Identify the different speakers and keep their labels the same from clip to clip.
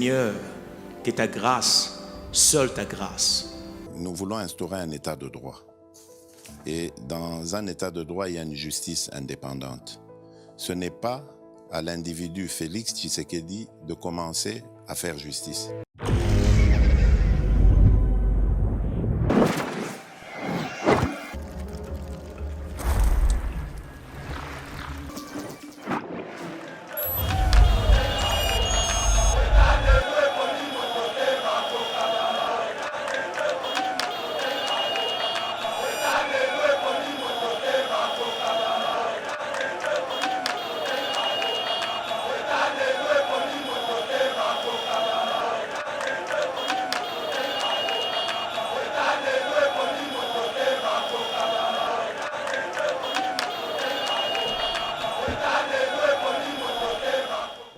Speaker 1: Seigneur, que ta grâce, seule ta grâce.
Speaker 2: Nous voulons instaurer un état de droit. Et dans un état de droit, il y a une justice indépendante. Ce n'est pas à l'individu Félix Tshisekedi de commencer à faire justice.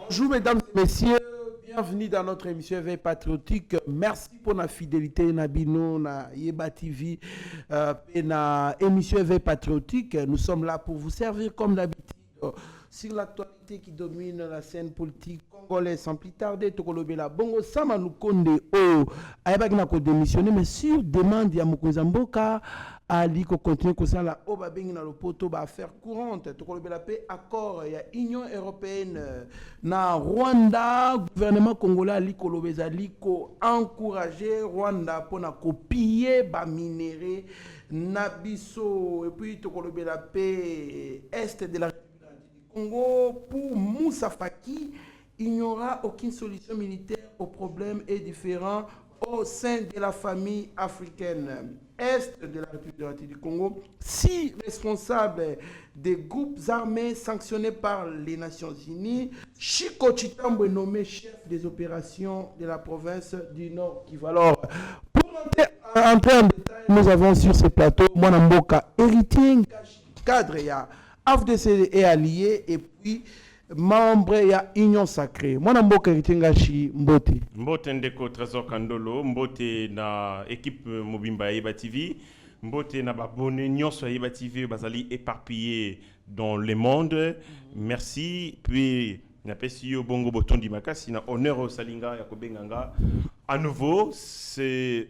Speaker 3: Bonjour mesdames et messieurs, bienvenue dans notre émission Éveil Patriotique. Merci pour la fidélité Nabino, na Yeba TV, et na émission Éveil Patriotique. Nous sommes là pour vous servir comme d'habitude sur l'actualité qui domine la scène politique congolaise. Sans plus tarder, Tokolobela Bongo Sama Lukonde Ayeba Gnako démissionné, mais sur demande ya Mokonzamboka Ali ko continue comme ça la oba bengi na lopoto ba affaire courante tokolobela pe accord ya Union européenne na Rwanda gouvernement congolais ali kolobeza liko encourager Rwanda pona copier ba minéraux na biso et puis tokolobela pe est de la République du Congo pour Moussa Faki. Il n'y aura aucune solution militaire aux problèmes et différents au sein de la famille africaine. Est de la République du Congo, 6 responsables des groupes armés sanctionnés par les Nations Unies. Chiko Chitambo est nommé chef des opérations de la province du Nord Kivu. Alors, pour entrer en détail, nous avons sur ce plateau Mwanamboka, héritier, cadre, il y a AFDC et alliés, et puis membre ya Union Sacrée. Mwanamboka héritier Ngashi Mbote.
Speaker 4: Mbote ndeko Trésor Kandolo, Mbote na équipe Mobimba Yeba TV, Mbote na babone nyonso Yeba TV bazali éparpillé dans le monde. Merci. Puis na pesio bongo botondi makasi na honneur au Salinga Yakobenganga. À nouveau, c'est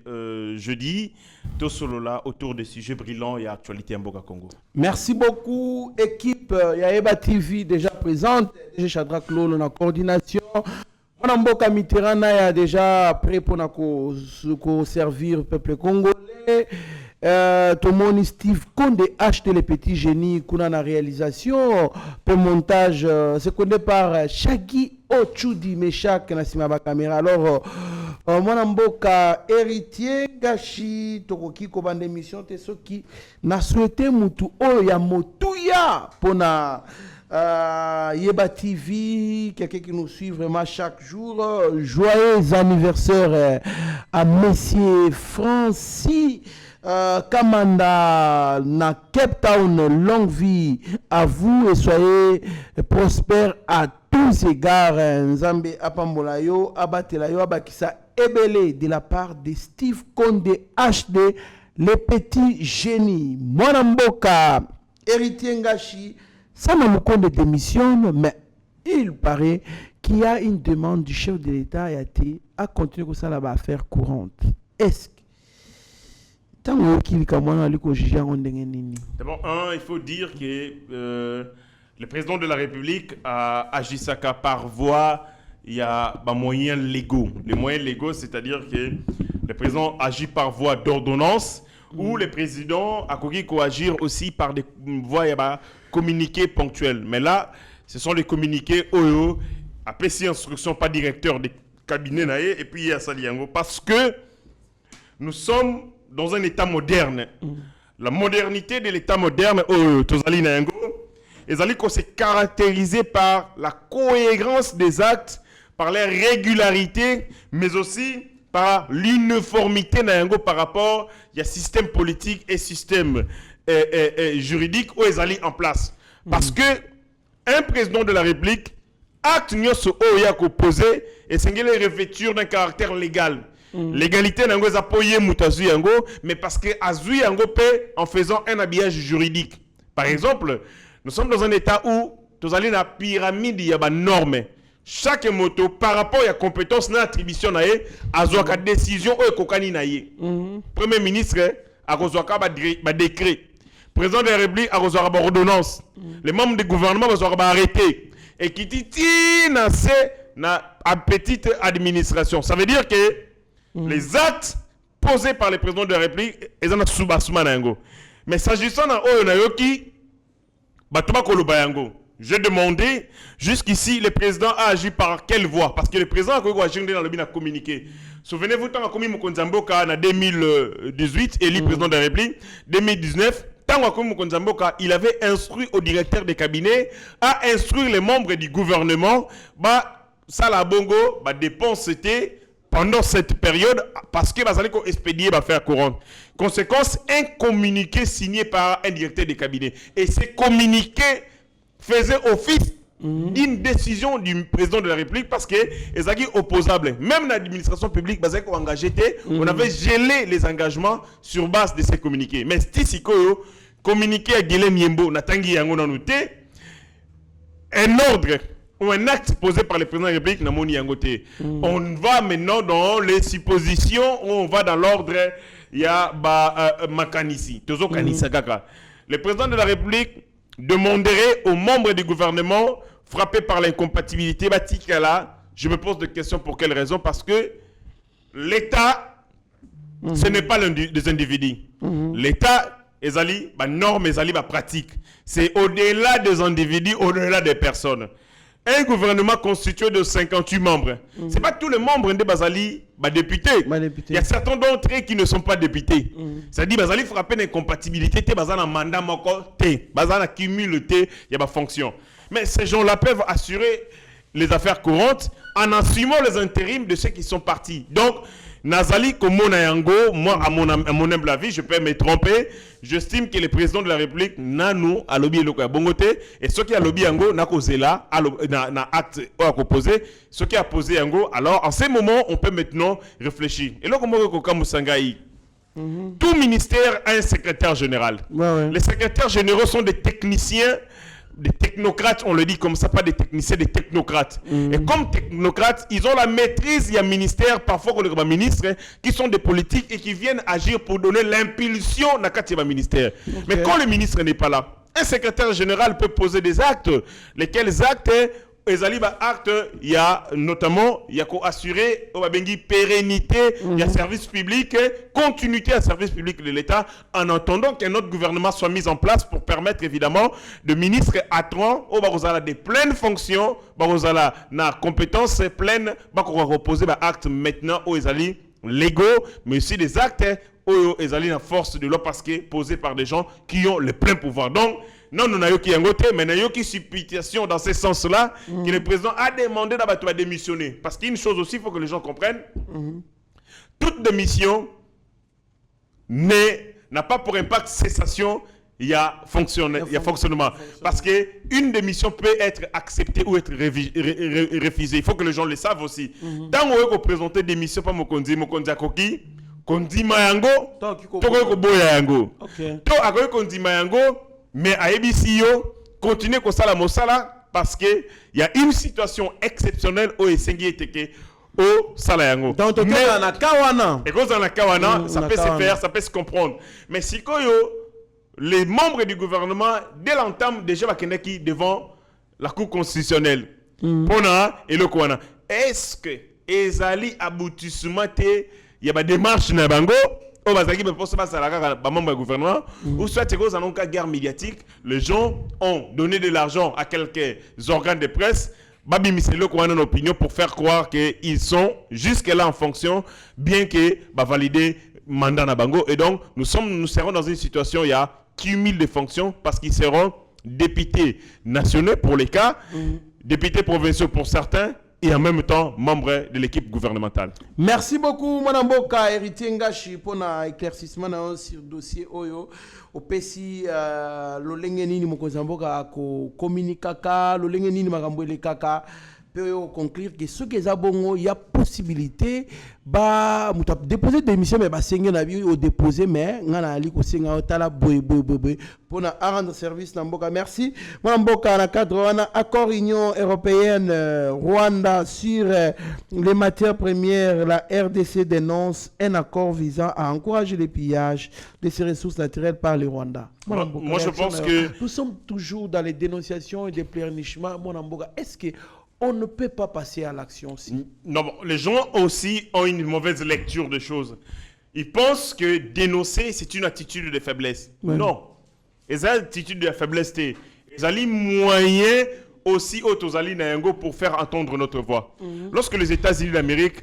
Speaker 4: jeudi, Tosolola autour des sujets brillants et actualité en Boka Congo.
Speaker 3: Merci beaucoup, équipe Yeba TV déjà présente, déjà Chadrak Lolo en coordination. Mboka Mitterrand est déjà prêt pour nous servir le peuple congolais. Tout le monde, Steve Konde acheté les petits génies qu'on a en réalisation. Pour montage, c'est connu par Shaggy Ochudi Meshak Nassima Bakamera. Alors, Mwanamboka héritier Gashi Tokoki Kobande émission te ceux qui n'a souhaité mutu oya motuya pona Yeba TV, quelqu'un qui nous suit vraiment chaque jour. Joyeux anniversaire à Monsieur Francis Kamanda na Cape Town. Longue vie à vous et soyez prospères à tous égards. Nzambe apambolayo abatelayo abakisa ebele de la part de Steve Konde HD, les petits génies. Mwanamboka héritier Ngashi, ça me compte démissionne, mais il paraît qu'il y a une demande du chef de l'État à continuer comme ça là-bas à faire courante. Est-ce que d'abord,
Speaker 4: il faut dire que le président de la République a agi ça par voie, il y a des moyens légaux. Les moyens légaux, c'est-à-dire que le président agit par voie d'ordonnance ou le président a agir aussi par des voies communiqués ponctuels. Mais là, ce sont les communiqués OEO, à PC instruction, pas directeur des cabinets, et puis il y a Saliango, parce que nous sommes dans un État moderne. La modernité de l'État moderne, c'est caractérisé par la cohérence des actes, par la régularité, mais aussi par l'uniformité par rapport au système politique et système juridique où ils allaient en place. Parce que un président de la République, acte nyonso oya ko posé et c'est une revêture d'un caractère légal. L'égalité n'a pas apoyé mutazu yango, mais parce que azui yango paie en faisant un habillage juridique. Par exemple, nous sommes dans un état où nous allons dans la pyramide, il y a des normes. chaque moto par rapport à la compétence na attribution na ye azwaka décision oyo kokani na ye. Premier ministre akozwaka ba décret. Président de la République akozwaka ba ordonnance. Les membres du gouvernement bazwaka ba arrêté. Et qui dit na petite administration. Ça veut dire que les actes posés par le président de la République ils ont soubasuma na yango. Mais s'agissant na oyo na yoki batuma koloba yango. J'ai demandé, jusqu'ici, le président a agi par quelle voie? Parce que le président a agi dans le but à communiquer. Souvenez-vous, tant que Mokonzamboka en 2018, élu président de la République, 2019, tant que Mokonzamboka, il avait instruit au directeur des cabinets à instruire les membres du gouvernement, ça la bongo, dépense c'était pendant cette période, parce que vous allez expédier faire courante. Conséquence, un communiqué signé par un directeur des cabinets. Et ces communiqués faisait office d'une décision du président de la République parce que les sont opposables. Même dans l'administration publique, on avait gelé les engagements sur base de ces communiqués. Mais si on communiqué à Guilhem Niembo, un ordre ou un acte posé par le président de la République, on va maintenant dans les suppositions, on va dans l'ordre, il y a Makanisi, le président de la République demanderait aux membres du gouvernement frappés par l'incompatibilité, je me pose des questions pour quelle raison? Parce que l'État, ce n'est pas des individus. L'État, les normes, les pratiques. C'est au-delà des individus, au-delà des personnes. Un gouvernement constitué de 58 membres. Ce n'est pas tous les membres de Bazali, députés. Il y a certains d'entre eux qui ne sont pas députés. C'est-à-dire Bazali frapper l'incompatibilité, Bazali un mandat, Bazali un cumul, il y a des fonctions. Mais ces gens-là peuvent assurer les affaires courantes en assumant les intérims de ceux qui sont partis. Donc, Nazali Komonayango, moi, à mon humble avis, je peux me tromper. J'estime que le président de la République n'a nous à lobby et bongoté et ce qui a lobby yango n'a causé là, n'a acte à proposer, ce qui a posé yango. Alors, en ce moment, on peut maintenant réfléchir. Et là, comment tout ministère a un secrétaire général. Les secrétaires généraux sont des techniciens, des technocrates, on le dit comme ça, pas des techniciens, des technocrates. Et comme technocrates, ils ont la maîtrise, il y a ministère, parfois les ministres, qui sont des politiques et qui viennent agir pour donner l'impulsion dans le ministère. Mais quand le ministre n'est pas là, un secrétaire général peut poser des actes. Lesquels actes? Il y a notamment, il y a assurer pérennité, il y a service public, continuité à service public de l'État, en attendant qu'un autre gouvernement soit mis en place pour permettre évidemment de ministres attrants au des pleines fonctions, na compétences pleines, reposer actes maintenant aux légaux, mais aussi des actes aux force de l'ordre parce que posés par des gens qui ont le plein pouvoir. Donc, non, nous n'avons pas côté, mais nous avons une supplication dans ce sens-là que le président a demandé de démissionner. Parce qu'il y a une chose aussi, il faut que les gens comprennent. Toute démission n'a pas pour impact cessation, il y a fonctionnement. Parce qu'une démission peut être acceptée ou être refusée. Il faut que les gens le savent aussi. Tant qu'on veut présenter démission, pas Mokonzi Akoki, Kondi Mayango, Toko Boya Yango. To Akoki Kondi Mayango, mais à EBCO, continuez comme ça la Mosala parce qu'il y a une situation exceptionnelle au Essengi Teke au Salayango.
Speaker 3: Donc, et
Speaker 4: quand on a Kawana, ça peut se faire, ça peut se comprendre. Mais si les membres du gouvernement, dès l'entame, déjà, devant la Cour constitutionnelle, Pona et le Kouana, est-ce que Ezali aboutissement, il y a des démarches na bango? Gouvernement, ou soit dans un guerre médiatique, les gens ont donné de l'argent à quelques organes de presse, Babi Miselo qui a une opinion pour faire croire qu'ils sont jusque-là en fonction, bien que valider mandat na bango. Et donc, nous serons dans une situation où il y a cumul de fonctions parce qu'ils seront députés nationaux pour les cas, députés provinciaux pour certains, et en même temps membre de l'équipe gouvernementale.
Speaker 3: Merci beaucoup, Mme Boka, héritier Ngashi, pour l'éclaircissement sur le dossier Oyo. Au PSI, l'olengeni ni Mokozamboka ko communiquer, l'olengeni ni Magambouele Kaka, peut conclure que ce que il y a possibilité ba muta déposer démission mais ba sengi na bi au déposer mais ngana ali ko senga tala boy pour na rendre service na mboka. Merci mon mboka na cadre wana accord Union européenne Rwanda sur les matières premières. La RDC dénonce un accord visant à encourager les pillages de ces ressources naturelles par le Rwanda.
Speaker 4: Moi je pense que
Speaker 3: nous sommes toujours dans les dénonciations et des pleurnichements. Mon mboka, est-ce que on ne peut pas passer à l'action aussi?
Speaker 4: Non, bon, les gens aussi ont une mauvaise lecture des choses. Ils pensent que dénoncer, c'est une attitude de faiblesse. Ouais. Non. Et ça, attitude de faiblesse, ils ont moyen aussi pour faire entendre notre voix. Lorsque les États-Unis d'Amérique,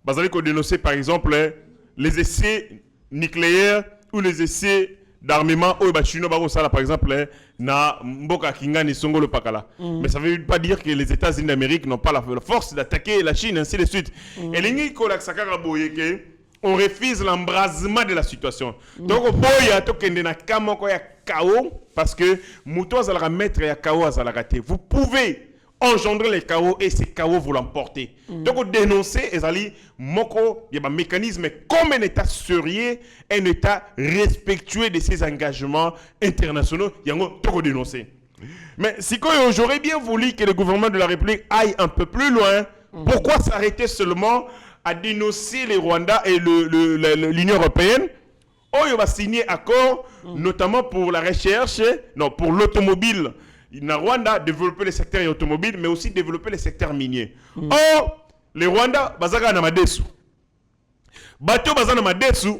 Speaker 4: ils ont dénoncé par exemple les essais nucléaires ou les essais d'armement par exemple na mboka kingani songolo pakala. Mais ça ne veut pas dire que les États-Unis d'Amérique n'ont pas la force d'attaquer la Chine, ainsi de suite. Et l'ingi kolak sakara boyeke, on refuse l'embrasement de la situation. Donc boya to kende na kamoko ya chaos parce que muto azala mettre ya chaos azala raté. Vous pouvez engendrer les chaos et ces chaos vous l'emporter. Donc dénoncer ezali moko y a un mécanisme comme un État sérieux, un État respectueux de ses engagements internationaux, yango toko dénoncer. Mais si j'aurais bien voulu que le gouvernement de la République aille un peu plus loin, pourquoi s'arrêter seulement à dénoncer les Rwandais et l'Union européenne? On va signer accord notamment pour la recherche, non, pour l'automobile. Na Rwanda développer le secteur automobile, mais aussi développer le secteur minier. Or, les Rwandais, bazaga na madesu. Bateau baza na madesu,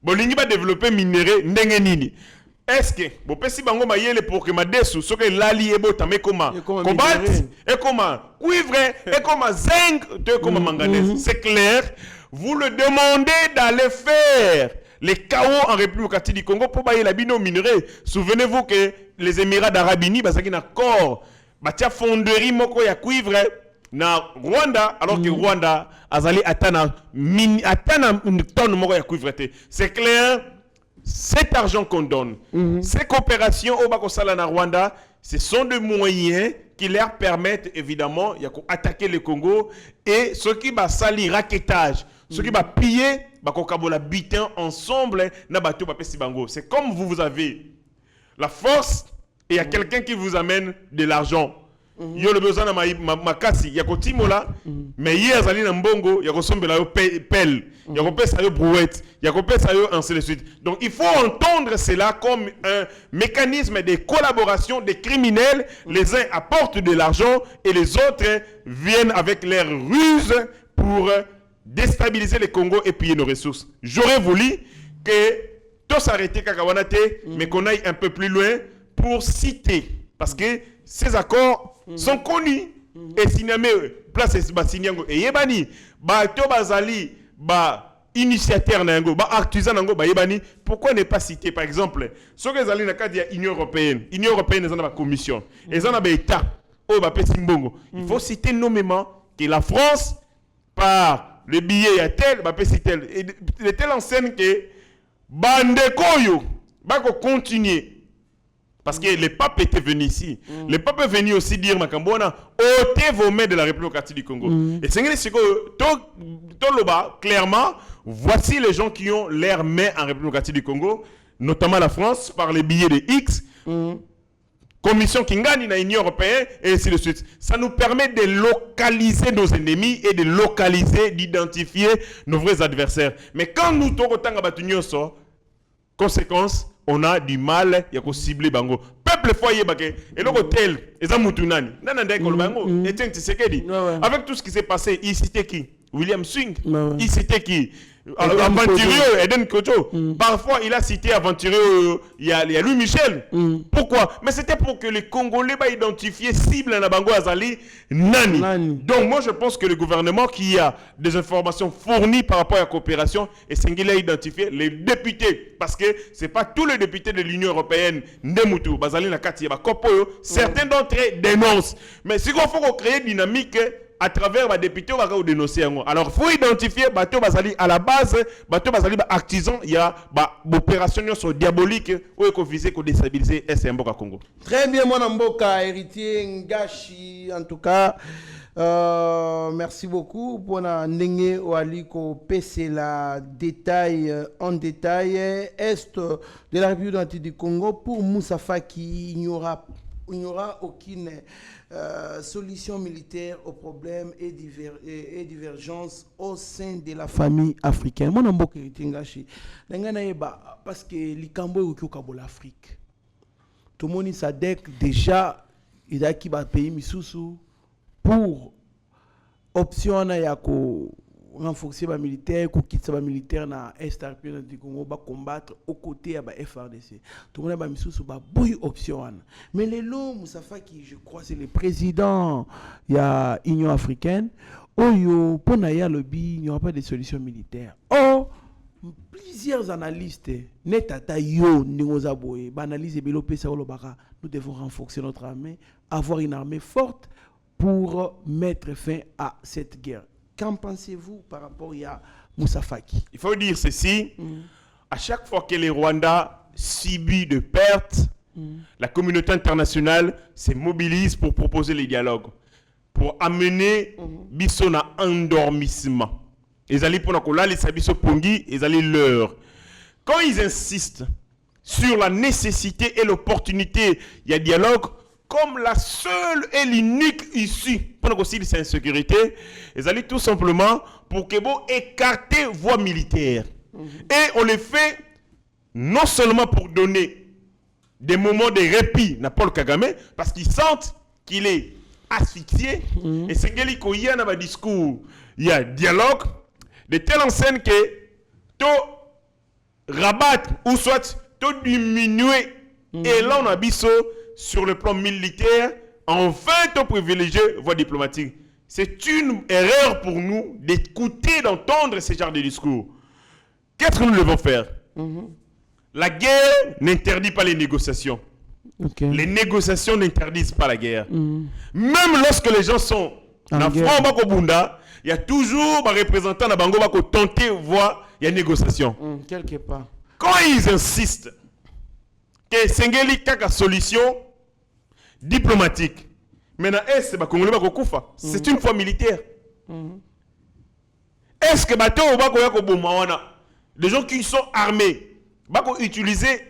Speaker 4: bolingi ba développer minerai ndenge nini. Est-ce que bo pesi bango mayele pour que madesu soke lali ebo tame koma cobalt et comment cuivre et comment zinc et comment manganèse. C'est clair, vous le demandez d'aller faire les chaos en République du Congo pour bailler la bino minerai. Souvenez-vous que les Émirats d'Arabes Unis, basaki na accord, batia fonderie moko ya cuivre na Rwanda, alors que Rwanda azali atana une tonne moko ya cuivre. C'est clair, cet argent qu'on donne, ces coopérations au Bakosala na Rwanda, ce sont des moyens qui leur permettent évidemment d'attaquer le Congo et ceux qui va salir raquettage, ceux qui va piller, bakokabola bitin ensemble na bateau bapesi bango. C'est comme vous avez la force et il y a quelqu'un qui vous amène de l'argent. Yo le besoin na makasi ya kotimola mais hier azali na mbongo ya kosombela yo pelle ya kopesa yo brouette ya kopesa yo ainsi de suite. Donc il faut entendre cela comme un mécanisme de collaboration des criminels. Les uns apportent de l'argent et les autres viennent avec leurs ruses pour déstabiliser le Congo et piller nos ressources. J'aurais voulu que tout s'arrête kakawanate mais qu'on aille un peu plus loin pour citer parce que ces accords sont connus et signamé place Basinyango et Yebani ba to bazali ba initiateur nango ba artisan nango ba Yebani. Pourquoi ne pas citer par exemple ce que zali na cadre de l'Union européenne ils ont la commission ils ont ba état au ba Pesimbongo. Il faut citer nommément que la France par le billet à tel ba tel et de telle enseigne que bandekoyo ba ko continuer. Parce que le pape était venu ici. Le pape est venu aussi dire Makambona, ôtez vos mains de la République du Congo. Et c'est clairement, voici les gens qui ont leurs mains en République du Congo, notamment la France, par les billets de X, Commission Kingani, dans l'Union européenne, et ainsi de suite. Ça nous permet de localiser nos ennemis et de localiser, d'identifier nos vrais adversaires. Mais quand nous t'aurotang abatunion so, conséquence, on a du mal à cibler bango. Peuple foyer baké et le hôtel et zamutunani. Nananda kolbango Etienne Tshisekedi. Avec tout ce qui s'est passé, il citait qui? William Swing. Il citait qui? Aventurier Eden Kojo. Parfois il a cité aventurier il y a Louis Michel. Pourquoi? Mais c'était pour que les Congolais va identifier cible na bango azali nani. Donc moi je pense que le gouvernement qui a des informations fournies par rapport à la coopération et singulièrement identifier les députés parce que c'est pas tous les députés de l'Union européenne ndemutu bazali na kati ba kopoyo. Certains d'entre eux dénoncent. Mais si on faut créer dynamique à travers les députés, on va dénoncer. Alors, il faut identifier bateau basali à la base, bateau basali artisan, il y a des opérations diaboliques où il faut viser, pour déstabiliser SMBOK Congo.
Speaker 3: Très bien, mon Mboka, héritier Ngashi, en tout cas. Merci beaucoup pour ndenge waliko pese la détail en détail est de la République du Congo pour Moussa Faki. Il n'y aura aucune solution militaire aux problèmes et divergences au sein de la famille africaine. Moi, je suis parce que l'Ikambo est au l'Afrique. Tout le monde sait déjà il y a qui va payer Missoussou pour option ya ko renforcer les militaires, ko quitter les militaires na est du Congo ba combattre aux côtés de la FRDC. Tout le monde ba Missoussou ba boy option. Mais les lots Moussa Faki, je crois c'est le président ya Union africaine. Oyo pour na ya lobby, il n'y aura pas de solution militaire. Oh plusieurs analystes netata yo ningoza boye ba analyse belopé ça olobaka nous devons renforcer notre armée, avoir une armée forte pour mettre fin à cette guerre. Qu'en pensez-vous par rapport à Moussa Faki?
Speaker 4: Il faut dire ceci, à chaque fois que le Rwanda subit de pertes, la communauté internationale se mobilise pour proposer les dialogues, pour amener Bisson à endormissement. Ils allaient pour les Sabiso Pongi, ils allaient leur. Quand ils insistent sur la nécessité et l'opportunité, il y a dialogue, comme la seule et l'unique issue pour aussi de insécurité, ils allaient tout simplement pour que vous écartez voie militaire. Et on le fait non seulement pour donner des moments de répit à Paul Kagame, parce qu'ils sentent qu'il est asphyxié, et c'est qu'il y a un discours, il y a dialogue, de telle enseigne que tu rabattre ou soit tu diminuer et là on a biso sur le plan militaire, enfin tu privilégier voie diplomatique. C'est une erreur pour nous d'écouter, d'entendre ce genre de discours. Qu'est-ce que nous devons faire? La guerre n'interdit pas les négociations. Les négociations n'interdisent pas la guerre. Même lorsque les gens sont en front Bakobunda, il y a toujours des représentants de Bango qui tenter de voir il y a une négociation.
Speaker 3: Quelque part.
Speaker 4: Quand ils insistent que Sengeli Kaka solution diplomatique, maintenant, est-ce que c'est une foi militaire? Est-ce que les gens qui sont armés vont utiliser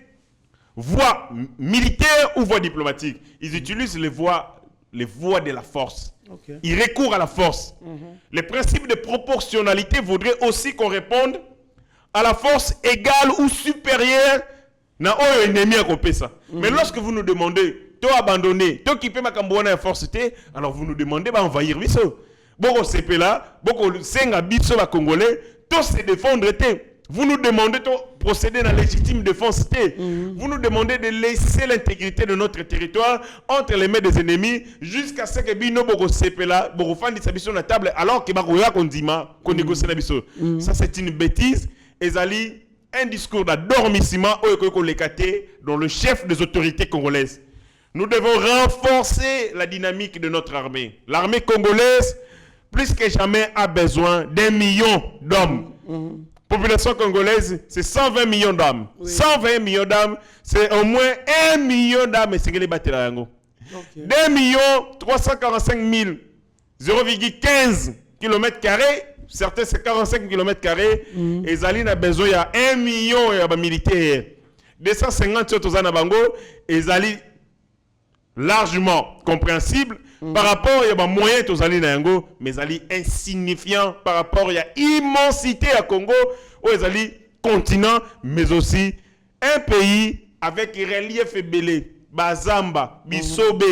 Speaker 4: voie militaire ou voie diplomatique? Ils utilisent les voies de la force. Ils recourent à la force. Le principe de proportionnalité voudrait aussi qu'on réponde à la force égale ou supérieure na oyo ennemi à couper ça. Mais lorsque vous nous demandez to abandonner, to quitter ma cambouana à force alors vous nous demandez bah envahir biso. Boko CP là, boko senga biso ba congolais, to se défendre té. Vous nous demandez de procéder dans la légitime défense. Vous nous demandez de laisser l'intégrité de notre territoire entre les mains des ennemis jusqu'à ce que Bino Boko Sepela, Boko Fandi Sabiso na table alors que Bakoya Kondima, qu'on négocie la biso. Ça c'est une bêtise. Ezali, un discours d'adormissement dans le chef des autorités congolaises. Nous devons renforcer la dynamique de notre armée. L'armée congolaise, plus que jamais, a besoin d'1 million d'hommes. Population congolaise, c'est 120 millions d'âmes. 120 millions d'âmes, c'est au moins 1 million d'âmes. C'est que les bâtiments. 2 345 000, 0,15 km². Certains, c'est 45 km². Et Zaline a besoin, il y a 1 million de militaires. 250 autres en Abango. Et Zaline, largement compréhensible. Par rapport à des moyens aux alliés Nango, mais ali insignifiant par rapport à l'immensité à Congo, aux alliés continent, mais aussi un pays avec relief belé, Bazamba, Bisobe,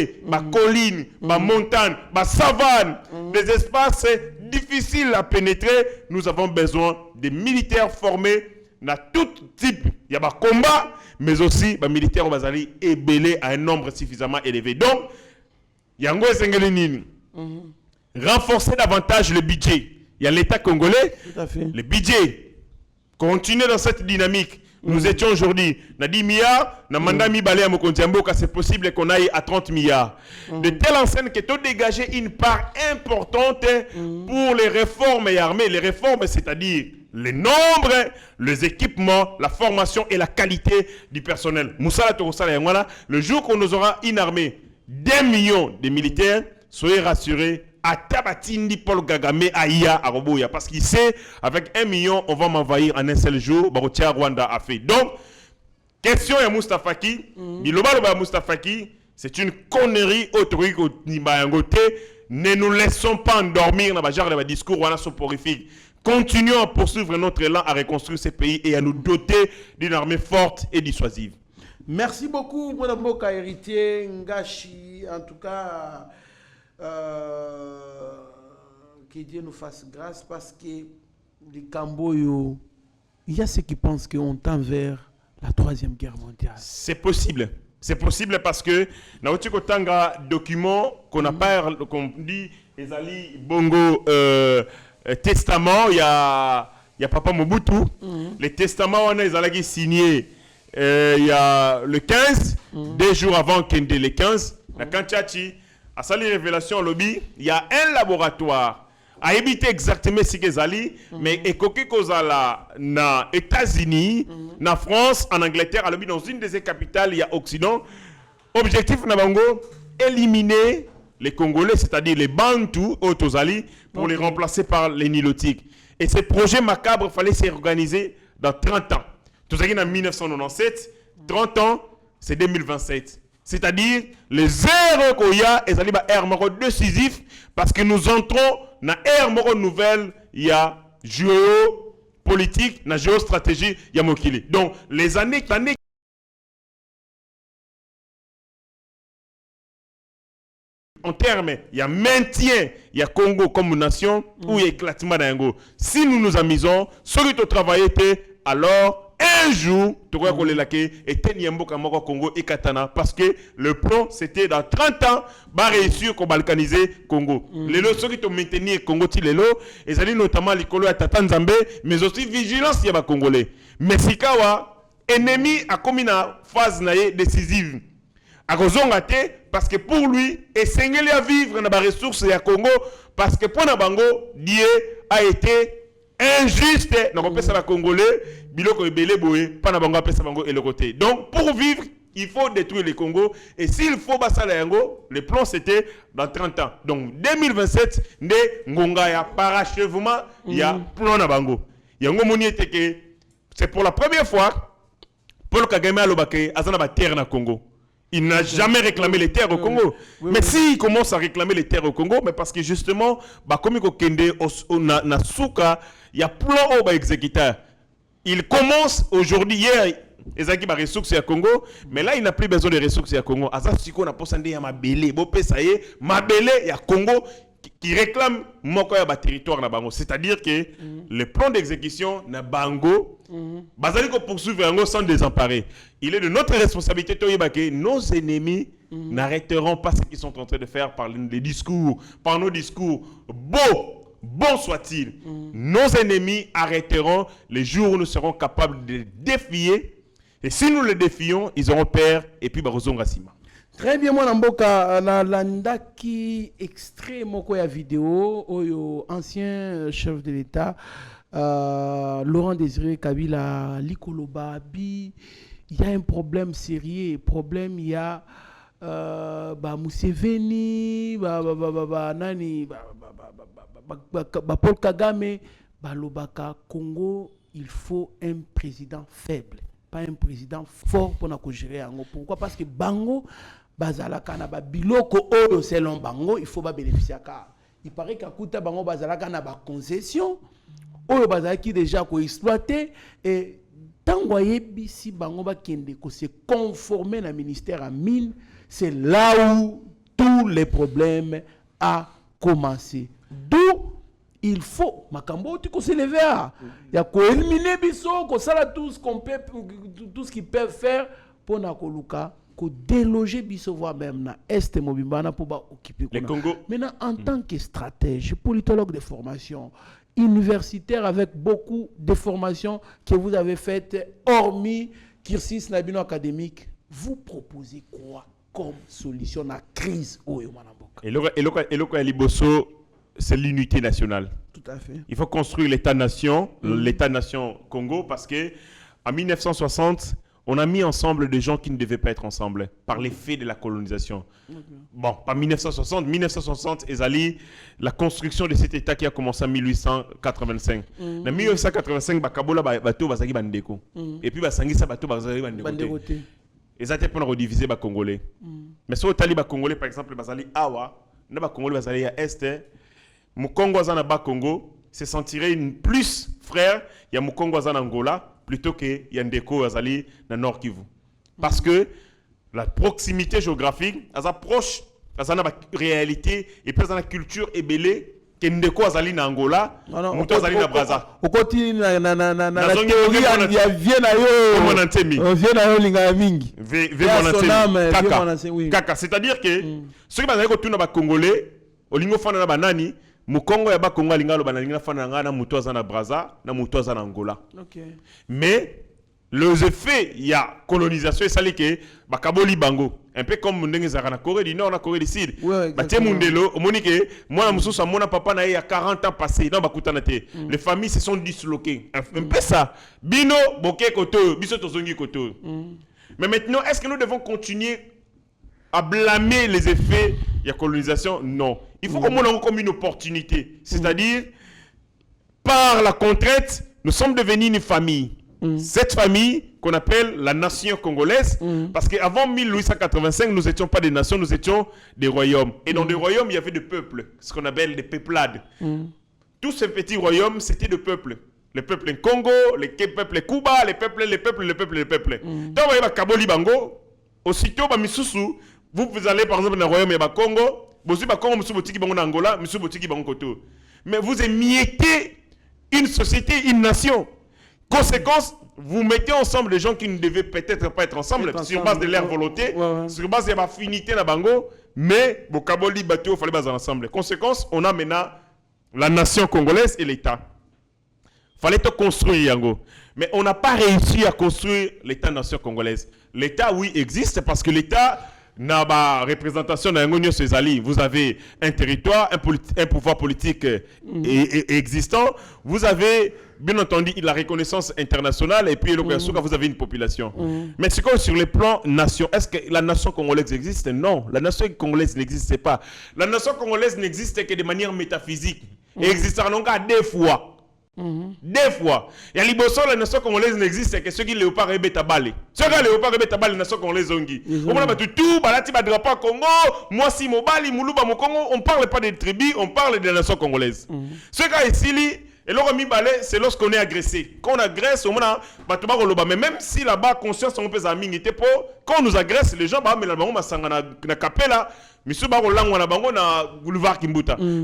Speaker 4: colline, montagne, savane, des espaces difficiles à pénétrer. Nous avons besoin de militaires formés dans tout type. Il y a des combats, mais aussi des militaires bazali et belé à un nombre suffisamment élevé. Donc, Yango Sengelinini, renforcer davantage le budget. Il y a l'État congolais, le budget. Continuer dans cette dynamique. Nous étions aujourd'hui à 10 milliards, na mandami balé à Mokontiamboka, c'est possible qu'on aille à 30 milliards. De telle enseigne que tu dégager une part importante pour les réformes et armées. Les réformes, c'est-à-dire le nombre, les équipements, la formation et la qualité du personnel. Moussala Torosala Yangwana, le jour qu'on nous aura une armée d'1 million de militaires, soyez rassurés, Atabatindi Paul Kagame Aya à Roboya. Parce qu'il sait, avec 1 million, on va m'envahir en un seul jour. Barotia Rwanda a fait. Donc, question à Moustapha-Ki. Moustapha-Ki, c'est une connerie autorique au Nibayangote. Ne nous laissons pas endormir dans le genre de discours ou soporifique. Continuons à poursuivre notre élan à reconstruire ce pays et à nous doter d'une armée forte et dissuasive.
Speaker 3: Merci beaucoup, mon Mboka héritier Ngashi. En tout cas, que Dieu nous fasse grâce parce que les Camboyo, il y a ceux qui pensent qu'on tend vers la 3e guerre mondiale.
Speaker 4: C'est possible. C'est possible parce que dans le document qu'on a pas, qu'on dit, Ezali Bongo testament, il y a Papa Mobutu. Les testaments, on a Ezali signé il y a le 15, 2 jours avant Kende le 15. La Kanchachi, à sa révélation au lobby, il y a un laboratoire à éviter exactement ce qu'ils allaient, mais et Kozala na États-Unis, na France, en Angleterre, à lobby dans une des capitales, il y a Occident. Objectif Nabango, éliminer les Congolais, c'est-à-dire les Bantous au Tozali, pour les remplacer par les Nilotiques. Et ce projet macabre, il fallait s'organiser dans 30 ans. Tozali en 1997, 30 ans, c'est 2027. C'est-à-dire, les erreurs qu'il y a, et ça est décisif, parce que nous entrons dans l'ère nouvelle, il y a géopolitique, dans la géostratégie, il y a Mokili. Donc, les années en termes, il y a maintien, il y a Congo comme nation, ou il y a éclatement d'Ango. Si nous nous amusons, celui qui travaille, alors, un jour, tu vois qu'on est et Tenyembo Kamoko Congo et Katana, parce que le plan, c'était dans 30 ans, va réussir qu'on balkaniser Congo. Les lots, ceux qui ont maintenu Congo, les lots, et ça dit notamment les Colo à Tatanzambé, mais aussi vigilance, il y a des Congolais. Mais si Kawa, ennemi a commis une phase décisive. A parce que pour lui, et s'engager à vivre dans les ressources de Congo, parce que pour Nabango, Dieu a été injuste dans le pays congolais, biloko ebele boye, pas na bango apesa bango et le côté. Donc pour vivre, il faut détruire le Congo et s'il faut basala yango, le plan c'était dans 30 ans. Donc 2027 ne ngonga ya parachèvement, il y a plan na bango. Yango moni était que c'est pour la première fois Paul Kagame alobake azana ba terre na Congo. Il n'a jamais réclamé les terres au Congo. Mais s'il commence à réclamer les terres au Congo, mais parce que justement, comme il na souka, il y a plein de exécuteurs. Il commence aujourd'hui, hier, Ezaki ba ressources au Congo, mais là il n'a plus besoin de ressources au Congo. Asa siko na posande ya mabele, bo pesa ye, mabele ya Congo qui réclame moko ya ba territoire na bango. C'est-à-dire que le plan d'exécution na bango bazali ko poursuivre yango sans désemparer. Il est de notre responsabilité que nos ennemis n'arrêteront pas ce qu'ils sont en train de faire par les discours, par nos discours. Bon soit-il, nos ennemis arrêteront les jours où nous serons capables de défier. Et si nous les défions, ils auront peur et puis Barozongasima.
Speaker 3: Très bien, mon amboka na landaki extrait moko ya vidéo oyo ancien chef de l'État Laurent Désiré Kabila Likoloba bi il y a un problème sérieux, il y a Museveni nani Paul Kagame balobaka Congo, il faut un président faible, pas un président fort pour gérer yango. Pourquoi? Parce que bango bazalaka na ba biloko oyo selon bango il faut ba bénéficier ka. Il paraît qu'akuta bango bazalaka na ba concession oyo bazalaki déjà ko exploiter et tango yebisi bango ba kende ko se conformer na ministère à mine, c'est là où tous les problèmes a commencé. D'où il faut makambo tu ko se lever à ya ko éliminer biso ko sala tout ce qu'on peut, tout ce qu'ils peuvent faire pour na ko luka ko déloger biso voire même na est mobimbana pour ba occuper
Speaker 4: le Congo.
Speaker 3: Maintenant en tant que stratège, politologue de formation, universitaire avec beaucoup de formations que vous avez faites hormis cursus nabino académique, vous proposez quoi comme solution à la crise oyo manamboka?
Speaker 4: Et le liboso, c'est l'unité nationale.
Speaker 3: Tout à fait.
Speaker 4: Il faut construire l'État-nation, l'État-nation Congo, parce que en 1960, On a mis ensemble des gens qui ne devaient pas être ensemble par l'effet de la colonisation. Bon, par 1960, ezali, la construction de cet État qui a commencé en 1885. En 1885, Bakabola bateau bazaki bandeko. Et puis basangisa bateau bazaki bandeko. Et ça, c'est pour rediviser les Congolais. Mais si vous avez les Congolais, par exemple, les Awa, les Congolais bazali à Est, les Congo à Bas-Congo, se sentirait plus frère, il y a les Congo à Angola, plutôt que Yandeko Azali dans Nord Kivu. Parce que la proximité géographique, elle est proche, elle a la réalité, et puis la culture est belle, que Ndeko Azali dans Angola, Mouto Azali dans Brazza.
Speaker 3: Au continue na théorie, il y a Linga Mingi.
Speaker 4: Kaka, c'est-à-dire que ceux qui ont retourné aux Congolais, au lingo fana na banani, Mukongo ya Bakongo lingalo banalinga fana nga na Mouto Azali na Brazza, na Mouto Azali na Angola. Mais les effets, il y a colonisation et ça les que bakaboli bango un peu comme ndenge za na Corée du Nord na Corée du Sud batie mundelo omonike moi na mususu mona papa na il y a 40 ans passé dans bakutana te les familles se sont disloquées un peu ça bino boké koto biso tozongi koto. Mais maintenant est-ce que nous devons continuer à blâmer les effets de la colonisation? Non, il faut qu'on ait comme une opportunité, c'est-à-dire par la contrainte nous sommes devenus une famille. Cette famille qu'on appelle la nation congolaise, parce qu'avant 1885, nous n'étions pas des nations, nous étions des royaumes. Et dans des royaumes, il y avait des peuples, ce qu'on appelle des peuplades. Tous ces petits royaumes, c'était des peuples. Les peuples Congo, les peuples Cuba, les peuples. Donc, vous voyez, Kaboli Bango, aussitôt, vous allez par exemple dans le royaume de Congo, vous allez Congo, vous allez en Angola, vous allez en Koto. Mais vous émiettez une société, une nation. Conséquence, vous mettez ensemble des gens qui ne devaient peut-être pas être ensemble sur base de leur volonté, sur base de leur affinité na bango, mais Bokaboli Bateau, il fallait baser ensemble. Conséquence, on a maintenant la nation congolaise et l'État. Il fallait tout construire Yango. Mais on n'a pas réussi à construire l'État-nation congolaise. L'État, oui, existe parce que l'État n'a pas représentation dans l'Union Césali. Vous avez un territoire, un pouvoir politique existant. Vous avez, bien entendu, la reconnaissance internationale et puis vous avez une population. Mais c'est comme sur le plan nation. Est-ce que la nation congolaise existe? Non, la nation congolaise n'existe pas. La nation congolaise n'existe que de manière métaphysique. Et existe donc à deux fois. Des fois, il y a l'Ibosso, la nation congolaise n'existe que ceux qui léopard et bétabale. Ceux qui léopard et bétabale, la nation congolaise ongi. On a tout, balati ba drapeau Congo, moi si mobali, moulouba mo Congo, on parle pas des tribus, on parle de la nation congolaise. Ceux qui ici, et l'on mi balé, c'est lorsqu'on est agressé. Quand on agresse, on a batuba roloba. Mais même si là-bas, conscience, on peut s'amener, quand on nous agresse, les gens, bah, mais là-bas, on va s'en na capella.